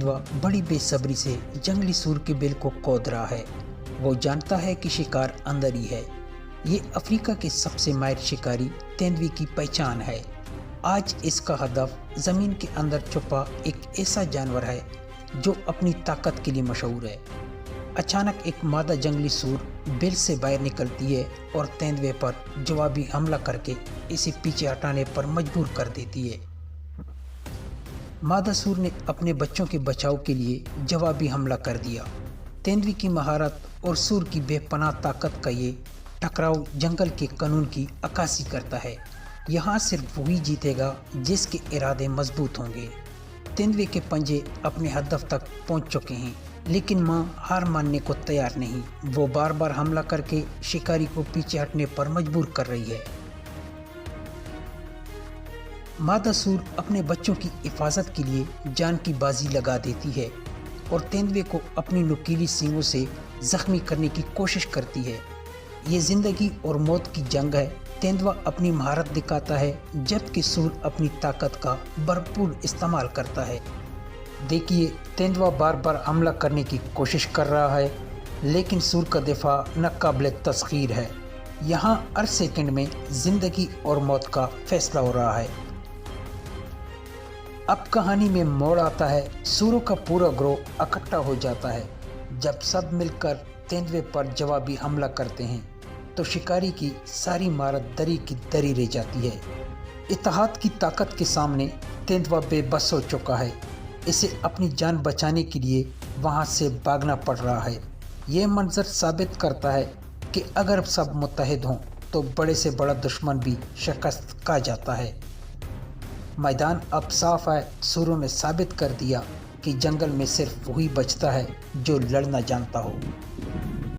तेंदुआ बड़ी बेसब्री से जंगली सूर के बिल को कौद रहा है। वो जानता है कि शिकार अंदर ही है। ये अफ्रीका के सबसे माहिर शिकारी तेंदुए की पहचान है। आज इसका हदफ ज़मीन के अंदर छुपा एक ऐसा जानवर है जो अपनी ताकत के लिए मशहूर है। अचानक एक मादा जंगली सूर बिल से बाहर निकलती है और तेंदुए पर जवाबी हमला करके इसे पीछे हटाने पर मजबूर कर देती है। मादा सूर ने अपने बच्चों के बचाव के लिए जवाबी हमला कर दिया। तेंदुए की महारत और सूर की बेपनाह ताकत का ये टकराव जंगल के कानून की अक्कासी करता है। यहाँ सिर्फ वही जीतेगा जिसके इरादे मजबूत होंगे। तेंदुए के पंजे अपने हदफ तक पहुँच चुके हैं, लेकिन माँ हार मानने को तैयार नहीं। वो बार बार हमला करके शिकारी को पीछे हटने पर मजबूर कर रही है। मादा सूर अपने बच्चों की हिफाजत के लिए जान की बाजी लगा देती है और तेंदुए को अपनी नुकीली सींगों से जख्मी करने की कोशिश करती है। ये जिंदगी और मौत की जंग है। तेंदुआ अपनी महारत दिखाता है, जबकि सूर अपनी ताकत का भरपूर इस्तेमाल करता है। देखिए, तेंदुआ बार बार हमला करने की कोशिश कर रहा है, लेकिन सूर का दिफा नाकाबिल तस्खीर है। यहाँ हर सेकंड में जिंदगी और मौत का फैसला हो रहा है। अब कहानी में मोड़ आता है। सूरों का पूरा ग्रोह इकट्ठा हो जाता है। जब सब मिलकर तेंदुए पर जवाबी हमला करते हैं तो शिकारी की सारी महारत दरी की दरी रह जाती है। इत्तेहाद की ताकत के सामने तेंदुआ बेबस हो चुका है। इसे अपनी जान बचाने के लिए वहां से भागना पड़ रहा है। ये मंजर साबित करता है कि अगर सब मुत्तहिद हों तो बड़े से बड़ा दुश्मन भी शिकस्त खा जाता है। मैदान अब साफ है। सूरों ने साबित कर दिया कि जंगल में सिर्फ वही बचता है जो लड़ना जानता हो।